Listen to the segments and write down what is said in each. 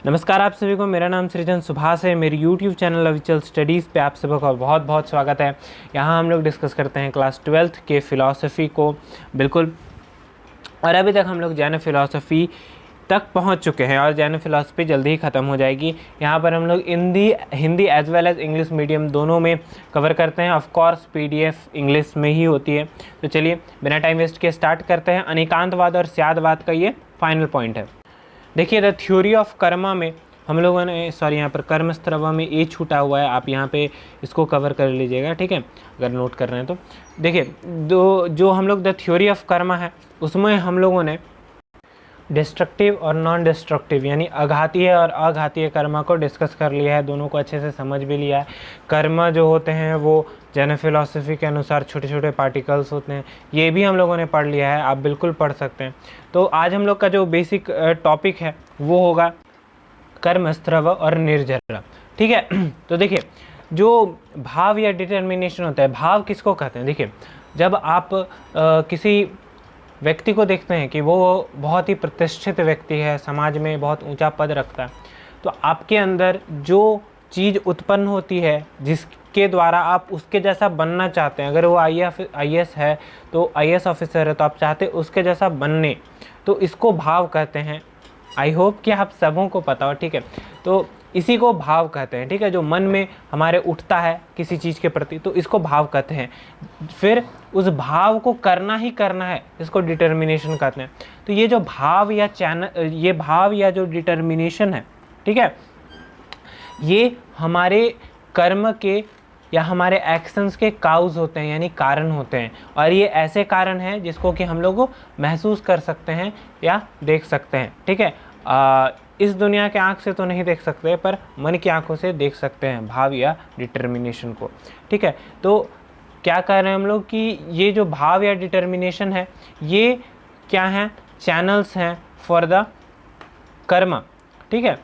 नमस्कार आप सभी को, मेरा नाम सृजन सुभाष है। मेरी YouTube चैनल अविचल स्टडीज़ पे आप सभी का बहुत बहुत स्वागत है। यहाँ हम लोग डिस्कस करते हैं क्लास 12th के फ़िलासफ़ी को, बिल्कुल। और अभी तक हम लोग जैन फ़िलासफ़ी तक पहुँच चुके हैं और जैन फ़िलासफ़ी जल्दी ही ख़त्म हो जाएगी। यहाँ पर हम लोग Hindi as well as English medium दोनों में कवर करते हैं। ऑफ कोर्स PDF इंग्लिश में ही होती है। तो चलिए बिना टाइम वेस्ट किए स्टार्ट करते हैं। अनेकांतवाद और स्यादवाद का ये फाइनल पॉइंट है। देखिए, द थ्योरी ऑफ कर्मा में हम लोगों ने यहाँ पर कर्मस्त्रवा में ए छूटा हुआ है, आप यहाँ पे इसको कवर कर लीजिएगा, ठीक है, अगर नोट कर रहे हैं तो। देखिए, जो हम लोग द थ्योरी ऑफ कर्मा है उसमें हम लोगों ने डिस्ट्रक्टिव और नॉन डिस्ट्रक्टिव यानी अघातीय और अघातीय कर्मा को डिस्कस कर लिया है, दोनों को अच्छे से समझ भी लिया है। कर्म जो होते हैं वो जैन फिलॉसफी के अनुसार छोटे छोटे पार्टिकल्स होते हैं, ये भी हम लोगों ने पढ़ लिया है, आप बिल्कुल पढ़ सकते हैं। तो आज हम लोग का जो बेसिक टॉपिक है वो होगा कर्म, स्त्रव और निर्जरा, ठीक है। तो देखिए, जो भाव या डिटर्मिनेशन होता है, भाव किसको कहते हैं? देखिए, जब आप किसी व्यक्ति को देखते हैं कि वो बहुत ही प्रतिष्ठित व्यक्ति है, समाज में बहुत ऊंचा पद रखता है, तो आपके अंदर जो चीज़ उत्पन्न होती है जिसके द्वारा आप उसके जैसा बनना चाहते हैं, अगर वो IAS है तो IAS ऑफिसर है तो आप चाहते उसके जैसा बनने, तो इसको भाव कहते हैं। आई होप कि आप सबों को पता हो, ठीक है। तो इसी को भाव कहते हैं, ठीक है, जो मन में हमारे उठता है किसी चीज़ के प्रति, तो इसको भाव कहते हैं। फिर उस भाव को करना ही करना है, इसको डिटर्मिनेशन कहते हैं। तो ये जो भाव या जो डिटर्मिनेशन है, ठीक है, ये हमारे कर्म के या हमारे एक्शंस के काउज होते हैं, यानी कारण होते हैं। और ये ऐसे कारण हैं जिसको कि हम लोग महसूस कर सकते हैं या देख सकते हैं, ठीक है। इस दुनिया के आँख से तो नहीं देख सकते, पर मन की आंखों से देख सकते हैं भाव या डिटर्मिनेशन को, ठीक है। तो क्या कह रहे हैं हम लोग कि ये जो भाव या डिटर्मिनेशन है, ये क्या हैं? चैनल्स हैं फॉर द कर्म, ठीक है।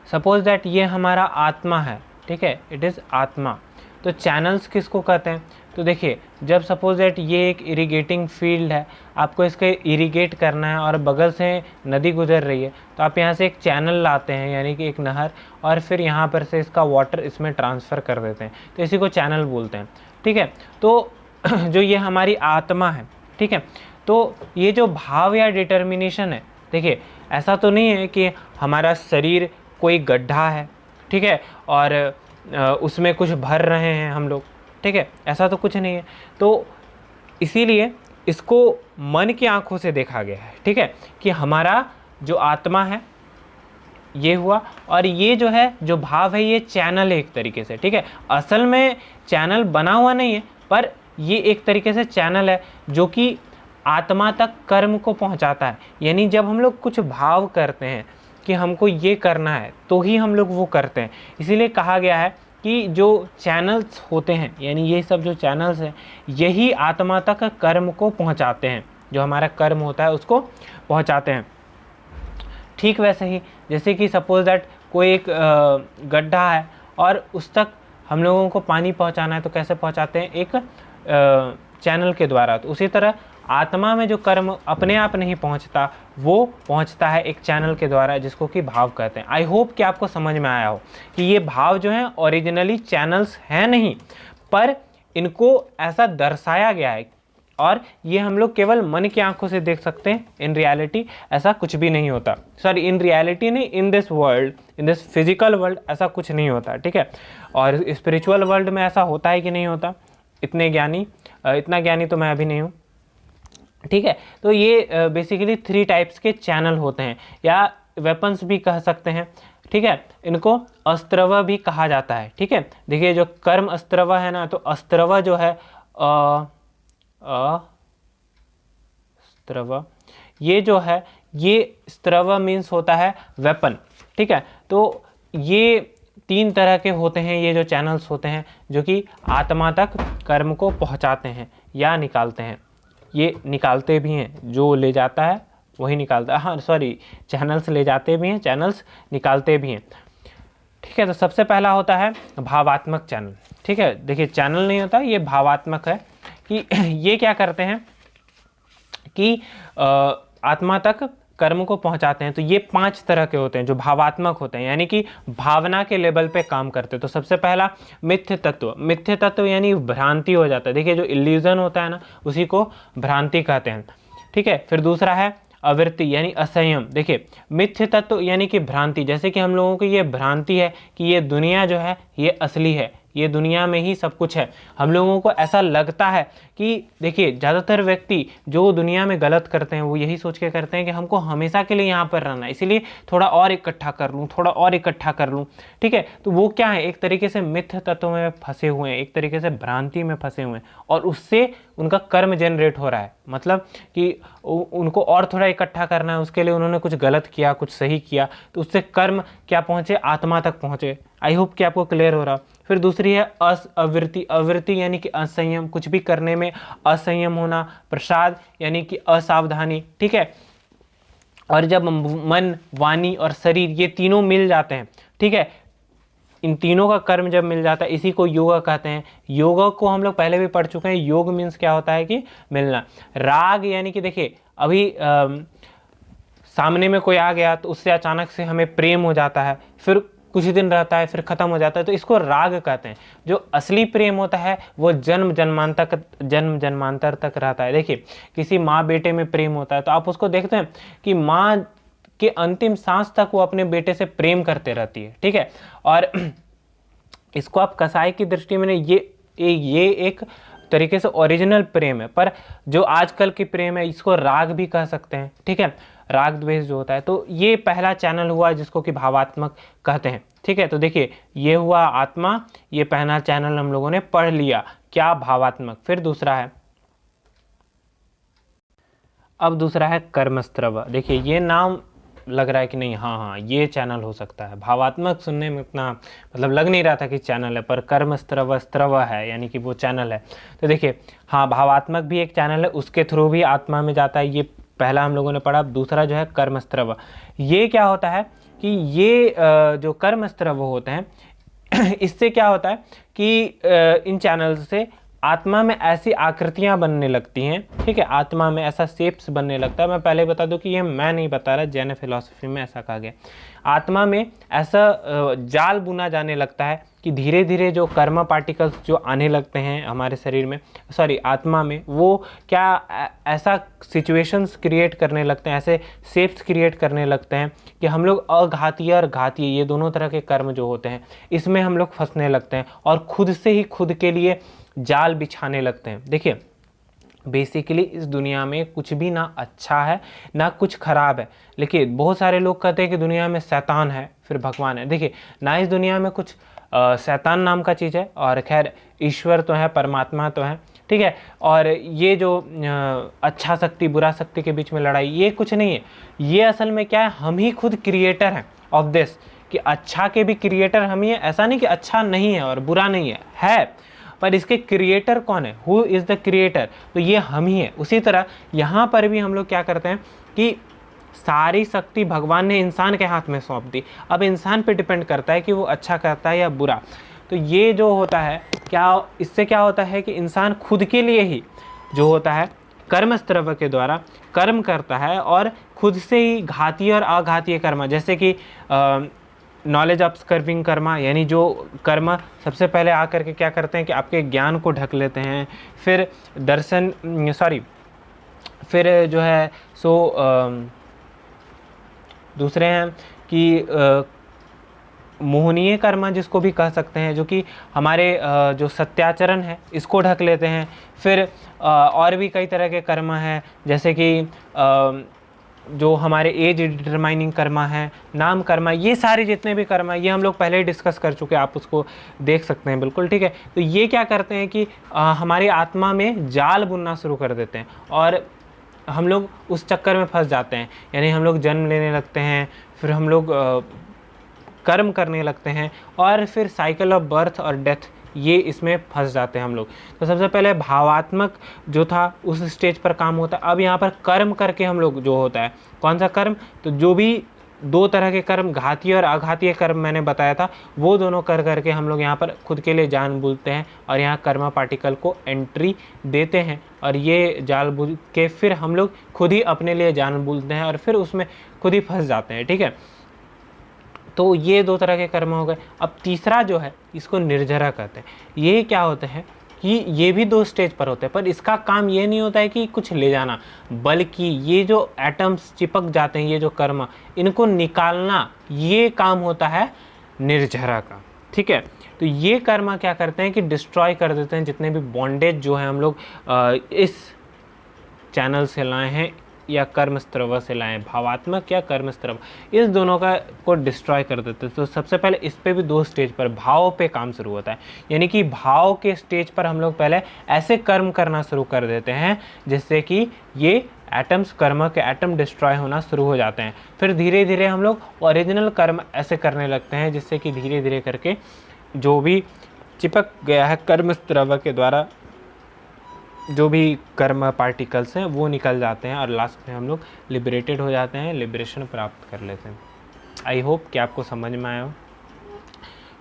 सपोज दैट ये हमारा आत्मा है, ठीक है, इट इज़ आत्मा। तो चैनल्स किसको कहते हैं? तो देखिए, जब सपोज दैट ये एक इरिगेटिंग फील्ड है, आपको इसके इरिगेट करना है और बगल से नदी गुजर रही है, तो आप यहाँ से एक चैनल लाते हैं, यानी कि एक नहर, और फिर यहाँ पर से इसका वाटर इसमें ट्रांसफ़र कर देते हैं, तो इसी को चैनल बोलते हैं, ठीक है। तो जो ये हमारी आत्मा है, ठीक है, तो ये जो भाव या डिटर्मिनेशन है, देखिए, ऐसा तो नहीं है कि हमारा शरीर कोई गड्ढा है, ठीक है, और उसमें कुछ भर रहे हैं हम लोग, ठीक है, ऐसा तो कुछ नहीं है। तो इसीलिए इसको मन की आंखों से देखा गया है, ठीक है, कि हमारा जो आत्मा है ये हुआ, और ये जो है जो भाव है ये चैनल है एक तरीके से, ठीक है। असल में चैनल बना हुआ नहीं है, पर ये एक तरीके से चैनल है जो कि आत्मा तक कर्म को पहुंचाता है। यानी जब हम लोग कुछ भाव करते हैं कि हमको ये करना है, तो ही हम लोग वो करते हैं। इसीलिए कहा गया है कि जो चैनल्स होते हैं, यानी ये सब जो चैनल्स हैं, यही आत्मा तक कर्म को पहुंचाते हैं, जो हमारा कर्म होता है उसको पहुंचाते हैं। ठीक वैसे ही जैसे कि सपोज दैट कोई एक गड्ढा है और उस तक हम लोगों को पानी पहुंचाना है, तो कैसे पहुंचाते हैं? एक चैनल के द्वारा। तो उसी तरह आत्मा में जो कर्म अपने आप नहीं पहुंचता, वो पहुंचता है एक चैनल के द्वारा, जिसको कि भाव कहते हैं। आई होप कि आपको समझ में आया हो कि ये भाव जो हैं ओरिजिनली चैनल्स हैं नहीं, पर इनको ऐसा दर्शाया गया है, और ये हम लोग केवल मन की आंखों से देख सकते हैं। इन रियलिटी ऐसा कुछ भी नहीं होता, सॉरी, इन रियलिटी नहीं, in this world, in this physical world ऐसा कुछ नहीं होता, ठीक है। और स्पिरिचुअल वर्ल्ड में ऐसा होता है कि नहीं होता, इतना ज्ञानी तो मैं अभी नहीं हूँ, ठीक है। तो ये बेसिकली 3 टाइप्स के चैनल होते हैं, या वेपन्स भी कह सकते हैं, ठीक है। इनको अस्त्रव भी कहा जाता है, ठीक है। देखिए, जो कर्म अस्त्रव है ना, तो अस्त्रव जो है अस्त्रव, ये जो है, ये स्त्रव मीन्स होता है वेपन, ठीक है। तो ये 3 तरह के होते हैं, ये जो चैनल्स होते हैं, जो कि आत्मा तक कर्म को पहुंचाते हैं या निकालते हैं। ये निकालते भी हैं, जो ले जाता है वही निकालता है, हाँ सॉरी, चैनल्स ले जाते भी हैं, चैनल्स निकालते भी हैं, ठीक है। तो सबसे पहला होता है भावात्मक चैनल, ठीक है। देखिए, चैनल नहीं होता, ये भावात्मक है कि ये क्या करते हैं कि आत्मा तक कर्म को पहुंचाते हैं। तो ये 5 तरह के होते हैं जो भावात्मक होते हैं, यानी कि भावना के लेवल पे काम करते हैं। तो सबसे पहला मिथ्य तत्व। मिथ्य तत्व यानी भ्रांति हो जाता है। देखिए जो इल्यूजन होता है ना, उसी को भ्रांति कहते हैं, ठीक है। फिर दूसरा है अवृत्ति यानी असंयम। देखिए मिथ्य तत्व यानी कि भ्रांति, जैसे कि हम लोगों को ये भ्रांति है कि ये दुनिया जो है ये असली है, ये दुनिया में ही सब कुछ है। हम लोगों को ऐसा लगता है कि देखिए ज़्यादातर व्यक्ति जो दुनिया में गलत करते हैं वो यही सोच के करते हैं कि हमको हमेशा के लिए यहाँ पर रहना है, इसीलिए थोड़ा और इकट्ठा कर लूँ, थोड़ा और इकट्ठा कर लूँ, ठीक है। तो वो क्या है, एक तरीके से मिथ्य तत्व में फंसे हुए हैं, एक तरीके से भ्रांति में फंसे हुए हैं, और उससे उनका कर्म जनरेट हो रहा है। मतलब कि उनको और थोड़ा इकट्ठा करना है, उसके लिए उन्होंने कुछ गलत किया, कुछ सही किया, तो उससे कर्म क्या पहुँचे, आत्मा तक पहुँचे। आई होप कि आपको क्लियर हो रहा। फिर दूसरी है अवृत्ति। अवृत्ति यानी कि असंयम, कुछ भी करने में असंयम होना। प्रसाद यानी कि असावधानी, ठीक है। और जब मन, वाणी और शरीर ये तीनों मिल जाते हैं, ठीक है, इन तीनों का कर्म जब मिल जाता है, इसी को योगा कहते हैं। योगा को हम लोग पहले भी पढ़ चुके हैं। योग मीन्स क्या होता है कि मिलना। राग यानी कि देखिए अभी सामने में कोई आ गया तो उससे अचानक से हमें प्रेम हो जाता है, फिर कुछ दिन रहता है, फिर खत्म हो जाता है, तो इसको राग कहते हैं। जो असली प्रेम होता है वो जन्म जन्मांतर तक रहता है। देखिए किसी माँ बेटे में प्रेम होता है तो आप उसको देखते हैं कि माँ के अंतिम सांस तक वो अपने बेटे से प्रेम करते रहती है, ठीक है। और इसको आप कसाई की दृष्टि में ये एक तरीके से ओरिजिनल प्रेम है, पर जो आजकल की प्रेम है इसको राग भी कह सकते हैं, ठीक है, राग द्वेष जो होता है। तो ये पहला चैनल हुआ जिसको कि भावात्मक कहते हैं, ठीक है। तो देखिए ये हुआ आत्मा, ये पहला चैनल हम लोगों ने पढ़ लिया, क्या, भावात्मक। फिर दूसरा है, अब दूसरा है कर्मस्त्रव। देखिए ये नाम लग रहा है कि नहीं, हाँ ये चैनल हो सकता है। भावात्मक सुनने में इतना मतलब लग नहीं रहा था कि चैनल है, पर कर्मस्त्रव स्त्रव है यानी कि वो चैनल है। तो देखिए हाँ भावात्मक भी एक चैनल है, उसके थ्रू भी आत्मा में जाता है। ये पहला हम लोगों ने पढ़ा। दूसरा जो है कर्मस्त्रव। ये क्या होता है कि ये जो कर्मस्त्रव होते हैं इससे क्या होता है कि इन चैनल से आत्मा में ऐसी आकृतियां बनने लगती हैं, ठीक है, आत्मा में ऐसा शेप्स बनने लगता है। मैं पहले बता दूं कि ये मैं नहीं बता रहा, जैन फिलॉसफी में ऐसा कहा गया। आत्मा में ऐसा जाल बुना जाने लगता है कि धीरे धीरे जो कर्म पार्टिकल्स जो आने लगते हैं हमारे शरीर में, सॉरी आत्मा में, वो क्या ऐसा सिचुएशंस क्रिएट करने लगते हैं, ऐसे शेप्स क्रिएट करने लगते हैं कि हम लोग अघातीय और घातीय ये दोनों तरह के कर्म जो होते हैं इसमें हम लोग फंसने लगते हैं और खुद से ही खुद के लिए जाल बिछाने लगते हैं। देखिए बेसिकली इस दुनिया में कुछ भी ना अच्छा है ना कुछ खराब है, लेकिन बहुत सारे लोग कहते हैं कि दुनिया में शैतान है फिर भगवान है। देखिए ना इस दुनिया में कुछ शैतान नाम का चीज़ है, और खैर ईश्वर तो है, परमात्मा तो है, ठीक है। और ये जो अच्छा शक्ति बुरा शक्ति के बीच में लड़ाई, ये कुछ नहीं है। ये असल में क्या है, हम ही खुद क्रिएटर हैं ऑफ दिस, कि अच्छा के भी क्रिएटर हम ही हैं। ऐसा नहीं कि अच्छा नहीं है और बुरा नहीं है, पर इसके क्रिएटर कौन है, हु इज़ द क्रिएटर, तो ये हम ही है। उसी तरह यहाँ पर भी हम लोग क्या करते हैं कि सारी शक्ति भगवान ने इंसान के हाथ में सौंप दी। अब इंसान पे डिपेंड करता है कि वो अच्छा करता है या बुरा। तो ये जो होता है क्या, इससे क्या होता है कि इंसान खुद के लिए ही जो होता है कर्मस्त्रव के द्वारा कर्म करता है, और खुद से ही घातीय और अघातीय कर्म, जैसे कि नॉलेज ऑब्सकर्विंग कर्मा, यानी जो कर्म सबसे पहले आकर के क्या करते हैं कि आपके ज्ञान को ढक लेते हैं। फिर फिर जो है दूसरे हैं कि मोहनीय कर्म जिसको भी कह सकते हैं, जो कि हमारे जो सत्याचरण है इसको ढक लेते हैं। फिर और भी कई तरह के कर्म हैं, जैसे कि जो हमारे एज डिटरमाइनिंग कर्मा है, नाम कर्मा, ये सारे जितने भी कर्मा ये हम लोग पहले ही डिस्कस कर चुके हैं, आप उसको देख सकते हैं बिल्कुल, ठीक है। तो ये क्या करते हैं कि हमारी आत्मा में जाल बुनना शुरू कर देते हैं और हम लोग उस चक्कर में फंस जाते हैं। यानी हम लोग जन्म लेने लगते हैं, फिर हम लोग कर्म करने लगते हैं, और फिर साइकिल ऑफ बर्थ और डेथ ये इसमें फंस जाते हैं हम लोग। तो सबसे पहले भावात्मक जो था उस स्टेज पर काम होता है। अब यहाँ पर कर्म करके हम लोग जो होता है, कौन सा कर्म, तो जो भी दो तरह के कर्म, घातीय और अघातीय कर्म मैंने बताया था, वो दोनों कर करके हम लोग यहाँ पर खुद के लिए जान बुनते हैं और यहाँ कर्मा पार्टिकल को एंट्री देते हैं, और ये जाल बुन के फिर हम लोग खुद ही अपने लिए जान बुनते हैं और फिर उसमें खुद ही फंस जाते हैं। ठीक है, तो ये दो तरह के कर्म हो गए। अब तीसरा जो है इसको निर्जरा कहते हैं। ये क्या होते हैं कि ये भी दो स्टेज पर होते हैं, पर इसका काम ये नहीं होता है कि कुछ ले जाना, बल्कि ये जो एटम्स चिपक जाते हैं, ये जो कर्म, इनको निकालना, ये काम होता है निर्जरा का। ठीक है, तो ये कर्म क्या करते हैं कि डिस्ट्रॉय कर देते हैं जितने भी बॉन्डेज जो है हम लोग इस चैनल से लाए हैं या कर्मस्त्रव से लाए हैं, भावात्मक या कर्मस्त्रव, इस दोनों का को डिस्ट्रॉय कर देते हैं। तो सबसे पहले इस पे भी दो स्टेज पर भाव पे काम शुरू होता है, यानी कि भाव के स्टेज पर हम लोग पहले ऐसे कर्म करना शुरू कर देते हैं जिससे कि ये एटम्स, कर्म के एटम डिस्ट्रॉय होना शुरू हो जाते हैं। फिर धीरे धीरे हम लोग ओरिजिनल कर्म ऐसे करने लगते हैं जिससे कि धीरे धीरे करके जो भी चिपक गया है कर्मस्त्रव के द्वारा, जो भी कर्म पार्टिकल्स हैं वो निकल जाते हैं और लास्ट में हम लोग लिबरेटेड हो जाते हैं, लिबरेशन प्राप्त कर लेते हैं। आई होप कि आपको समझ में आया हो।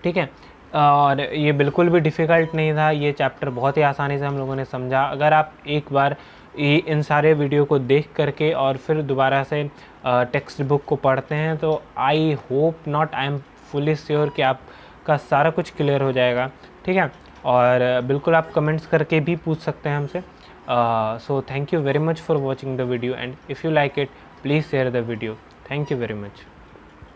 ठीक है, और ये बिल्कुल भी डिफ़िकल्ट नहीं था, ये चैप्टर बहुत ही आसानी से हम लोगों ने समझा। अगर आप एक बार इन सारे वीडियो को देख करके और फिर दोबारा से टेक्स्ट बुक को पढ़ते हैं तो I hope not, I am fully sure कि आपका सारा कुछ क्लियर हो जाएगा। ठीक है, और बिल्कुल आप कमेंट्स करके भी पूछ सकते हैं हमसे। So thank you very much for watching the video, and if you like it please share the video. Thank you very much.